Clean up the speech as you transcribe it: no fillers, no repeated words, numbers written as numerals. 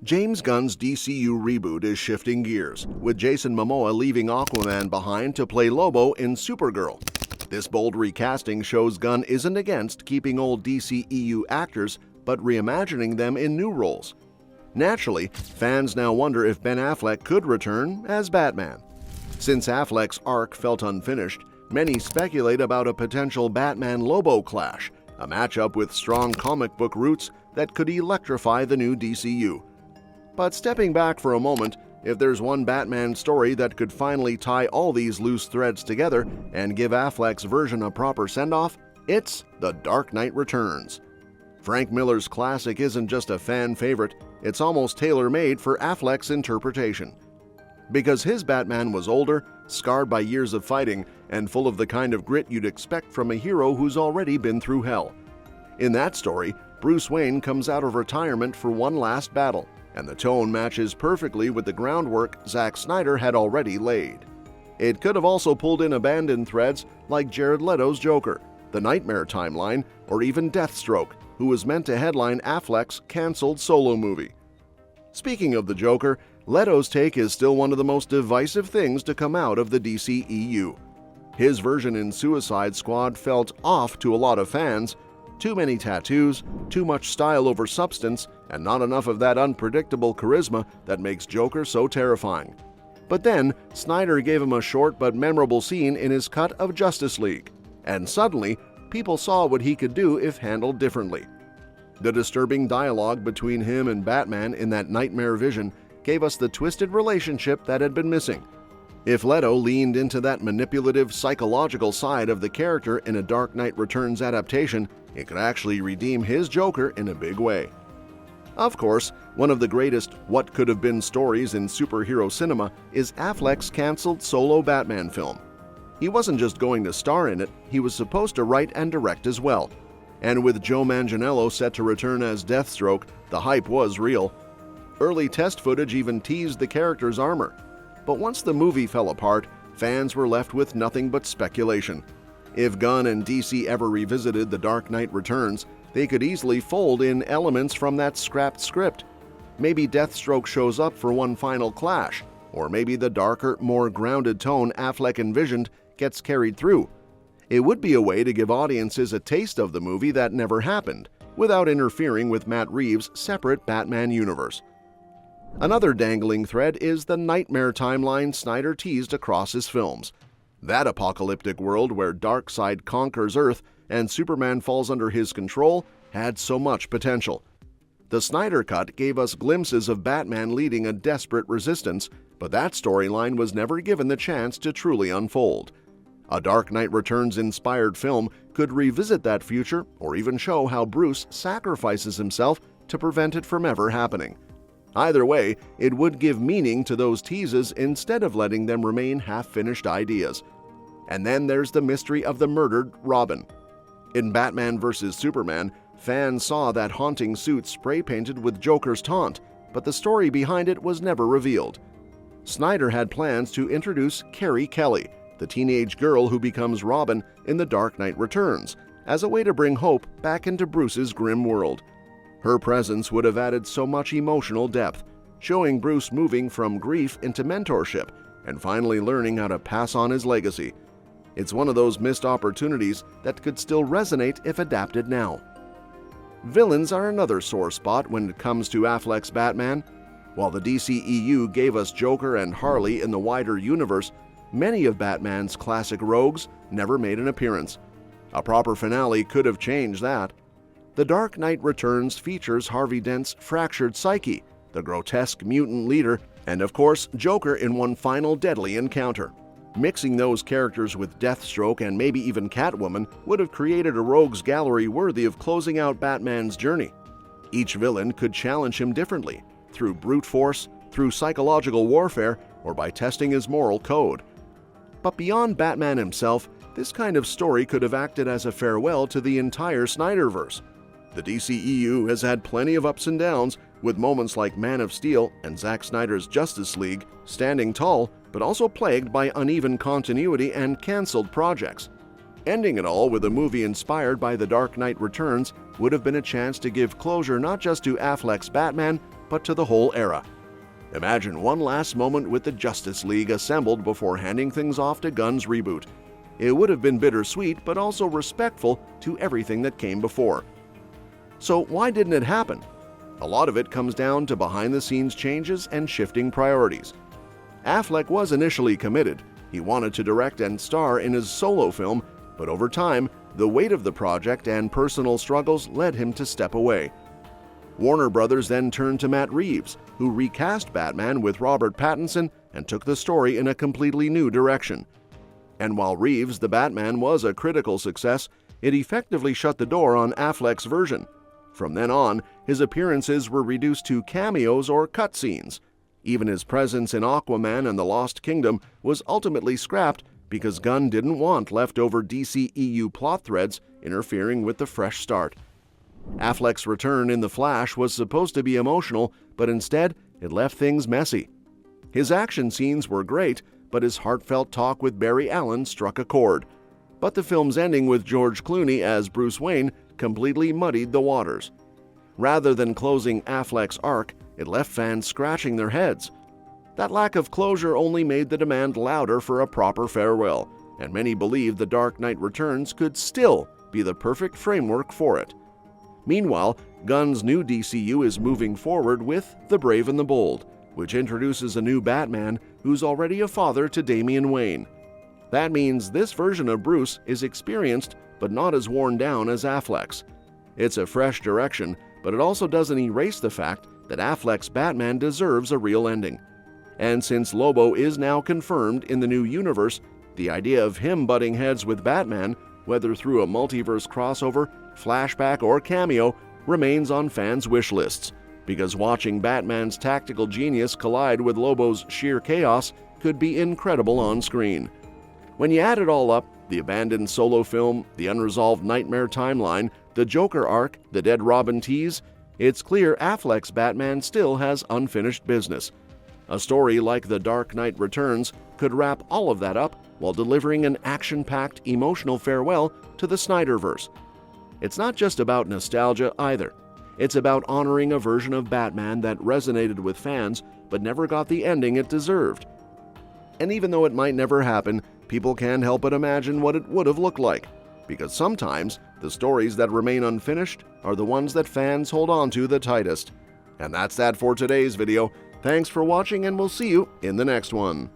James Gunn's DCU reboot is shifting gears, with Jason Momoa leaving Aquaman behind to play Lobo in Supergirl. This bold recasting shows Gunn isn't against keeping old DCEU actors, but reimagining them in new roles. Naturally, fans now wonder if Ben Affleck could return as Batman. Since Affleck's arc felt unfinished, many speculate about a potential Batman-Lobo clash, a matchup with strong comic book roots that could electrify the new DCU. But stepping back for a moment, if there's one Batman story that could finally tie all these loose threads together and give Affleck's version a proper send-off, it's The Dark Knight Returns. Frank Miller's classic isn't just a fan favorite, it's almost tailor-made for Affleck's interpretation. Because his Batman was older, scarred by years of fighting, and full of the kind of grit you'd expect from a hero who's already been through hell. In that story, Bruce Wayne comes out of retirement for one last battle, and the tone matches perfectly with the groundwork Zack Snyder had already laid. It could have also pulled in abandoned threads like Jared Leto's Joker, the Nightmare timeline, or even Deathstroke, who was meant to headline Affleck's canceled solo movie. Speaking of the Joker, Leto's take is still one of the most divisive things to come out of the DCEU. His version in Suicide Squad felt off to a lot of fans. Too many tattoos, too much style over substance, and not enough of that unpredictable charisma that makes Joker so terrifying. But then, Snyder gave him a short but memorable scene in his cut of Justice League, and suddenly, people saw what he could do if handled differently. The disturbing dialogue between him and Batman in that nightmare vision gave us the twisted relationship that had been missing. If Leto leaned into that manipulative, psychological side of the character in a Dark Knight Returns adaptation, it could actually redeem his Joker in a big way. Of course, one of the greatest what-could-have-been stories in superhero cinema is Affleck's canceled solo Batman film. He wasn't just going to star in it, he was supposed to write and direct as well. And with Joe Manganiello set to return as Deathstroke, the hype was real. Early test footage even teased the character's armor. But once the movie fell apart, fans were left with nothing but speculation. If Gunn and DC ever revisited The Dark Knight Returns, they could easily fold in elements from that scrapped script. Maybe Deathstroke shows up for one final clash, or maybe the darker, more grounded tone Affleck envisioned gets carried through. It would be a way to give audiences a taste of the movie that never happened, without interfering with Matt Reeves' separate Batman universe. Another dangling thread is the nightmare timeline Snyder teased across his films. That apocalyptic world where Darkseid conquers Earth and Superman falls under his control had so much potential. The Snyder Cut gave us glimpses of Batman leading a desperate resistance, but that storyline was never given the chance to truly unfold. A Dark Knight Returns-inspired film could revisit that future or even show how Bruce sacrifices himself to prevent it from ever happening. Either way, it would give meaning to those teases instead of letting them remain half-finished ideas. And then there's the mystery of the murdered Robin. In Batman vs. Superman, fans saw that haunting suit spray-painted with Joker's taunt, but the story behind it was never revealed. Snyder had plans to introduce Carrie Kelly, the teenage girl who becomes Robin in The Dark Knight Returns, as a way to bring hope back into Bruce's grim world. Her presence would have added so much emotional depth, showing Bruce moving from grief into mentorship and finally learning how to pass on his legacy. It's one of those missed opportunities that could still resonate if adapted now. Villains are another sore spot when it comes to Affleck's Batman. While the DCEU gave us Joker and Harley in the wider universe, many of Batman's classic rogues never made an appearance. A proper finale could have changed that. The Dark Knight Returns features Harvey Dent's fractured psyche, the grotesque mutant leader, and of course Joker in one final deadly encounter. Mixing those characters with Deathstroke and maybe even Catwoman would have created a rogues gallery worthy of closing out Batman's journey. Each villain could challenge him differently, through brute force, through psychological warfare, or by testing his moral code. But beyond Batman himself, this kind of story could have acted as a farewell to the entire Snyderverse. The DCEU has had plenty of ups and downs, with moments like Man of Steel and Zack Snyder's Justice League standing tall, but also plagued by uneven continuity and canceled projects. Ending it all with a movie inspired by The Dark Knight Returns would have been a chance to give closure not just to Affleck's Batman, but to the whole era. Imagine one last moment with the Justice League assembled before handing things off to Gunn's reboot. It would have been bittersweet, but also respectful to everything that came before. So why didn't it happen? A lot of it comes down to behind-the-scenes changes and shifting priorities. Affleck was initially committed. He wanted to direct and star in his solo film, but over time, the weight of the project and personal struggles led him to step away. Warner Brothers then turned to Matt Reeves, who recast Batman with Robert Pattinson and took the story in a completely new direction. And while Reeves' The Batman was a critical success, it effectively shut the door on Affleck's version. From then on, his appearances were reduced to cameos or cutscenes. Even his presence in Aquaman and the Lost Kingdom was ultimately scrapped because Gunn didn't want leftover DC-EU plot threads interfering with the fresh start. Affleck's return in The Flash was supposed to be emotional, but instead it left things messy. His action scenes were great, but his heartfelt talk with Barry Allen struck a chord. But the film's ending with George Clooney as Bruce Wayne completely muddied the waters. Rather than closing Affleck's arc, it left fans scratching their heads. That lack of closure only made the demand louder for a proper farewell, and many believed The Dark Knight Returns could still be the perfect framework for it. Meanwhile, Gunn's new DCU is moving forward with The Brave and the Bold, which introduces a new Batman who's already a father to Damian Wayne. That means this version of Bruce is experienced but not as worn down as Affleck's. It's a fresh direction, but it also doesn't erase the fact that Affleck's Batman deserves a real ending. And since Lobo is now confirmed in the new universe, the idea of him butting heads with Batman, whether through a multiverse crossover, flashback, or cameo, remains on fans' wish lists, because watching Batman's tactical genius collide with Lobo's sheer chaos could be incredible on screen. When you add it all up, the abandoned solo film, the unresolved Nightmare timeline, the Joker arc, the Dead Robin tease, it's clear Affleck's Batman still has unfinished business. A story like The Dark Knight Returns could wrap all of that up while delivering an action-packed, emotional farewell to the Snyderverse. It's not just about nostalgia either. It's about honoring a version of Batman that resonated with fans but never got the ending it deserved. And even though it might never happen, people can't help but imagine what it would have looked like, because sometimes the stories that remain unfinished are the ones that fans hold on to the tightest. And that's that for today's video. Thanks for watching, and we'll see you in the next one.